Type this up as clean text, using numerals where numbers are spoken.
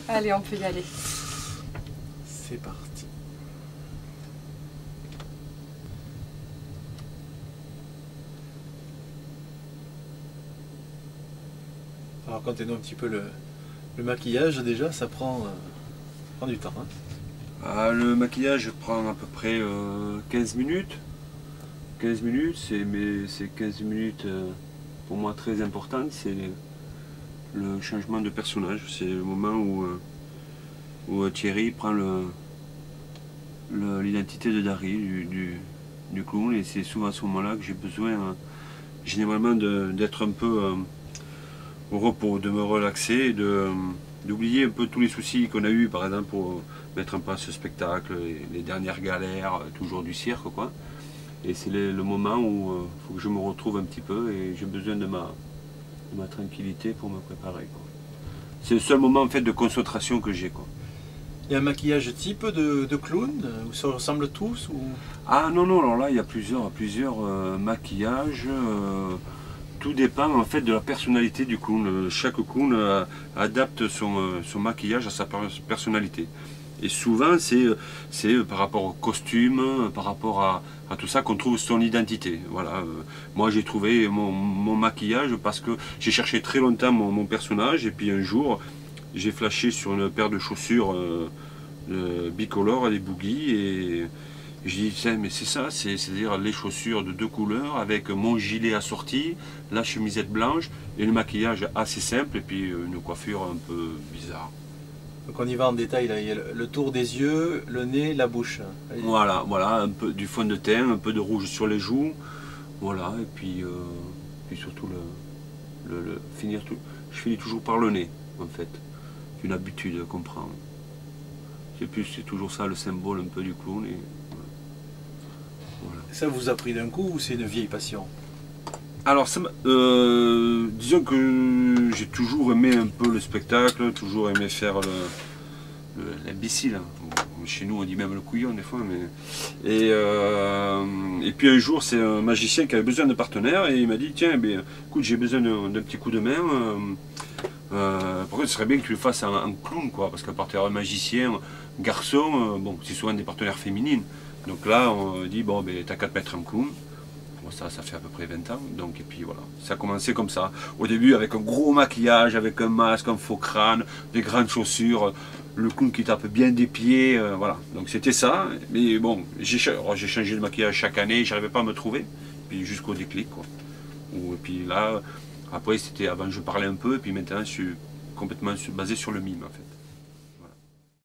Allez, on peut y aller. C'est parti. Alors, racontez-nous un petit peu le maquillage déjà, ça prend du temps. Hein. Ah, le maquillage prend à peu près 15 minutes. 15 minutes, mais c'est 15 minutes pour moi très importantes. C'est le changement de personnage. C'est le moment où Thierry prend l'identité de Dari, du clown. Et c'est souvent à ce moment-là que j'ai besoin généralement d'être un peu au repos, de me relaxer, d'oublier un peu tous les soucis qu'on a eu, par exemple, pour mettre en place ce spectacle, les dernières galères, toujours du cirque, quoi. Et c'est le moment où il faut que je me retrouve un petit peu et j'ai besoin de ma tranquillité pour me préparer, quoi. C'est le seul moment en fait de concentration que j'ai, quoi. Il y a un maquillage type de clown, où ça ressemble tous ou... Ah non, non, alors là il y a plusieurs maquillages. Tout dépend en fait de la personnalité du clown. Chaque clown adapte son maquillage à sa personnalité. Et souvent c'est par rapport au costume, par rapport à tout ça qu'on trouve son identité. Voilà. Moi j'ai trouvé mon maquillage parce que j'ai cherché très longtemps mon personnage et puis un jour j'ai flashé sur une paire de chaussures bicolores, des boogies, et j'ai dit mais c'est ça, c'est-à-dire les chaussures de 2 couleurs avec mon gilet assorti, la chemisette blanche et le maquillage assez simple et puis une coiffure un peu bizarre. Donc on y va en détail, là. Il y a le tour des yeux, le nez, la bouche. Allez. Voilà, un peu du fond de teint, un peu de rouge sur les joues, voilà, et puis surtout finir tout. Je finis toujours par le nez, en fait. C'est une habitude qu'on prend. C'est toujours ça le symbole un peu du clown. Et voilà. Ça vous a pris d'un coup ou c'est une vieille passion? Alors, disons que j'ai toujours aimé un peu le spectacle, toujours aimé faire l'imbécile. Chez nous, on dit même le couillon des fois. Et puis un jour, c'est un magicien qui avait besoin de partenaire et il m'a dit tiens, écoute, j'ai besoin d'un petit coup de main. Par contre, ce serait bien que tu le fasses en clown, quoi, parce qu'à partir d'un magicien, garçon, bon, c'est souvent des partenaires féminines. Donc là, on dit bon, t'as qu'à te mettre en clown. Ça fait à peu près 20 ans, donc, et puis voilà, ça a commencé comme ça. Au début avec un gros maquillage, avec un masque, un faux crâne, des grandes chaussures, le clown qui tape bien des pieds, voilà. Donc c'était ça, mais bon, j'ai changé de maquillage chaque année, j'arrivais pas à me trouver, puis jusqu'au déclic, quoi. Et puis là, après c'était, avant je parlais un peu, et puis maintenant je suis complètement basé sur le mime en fait.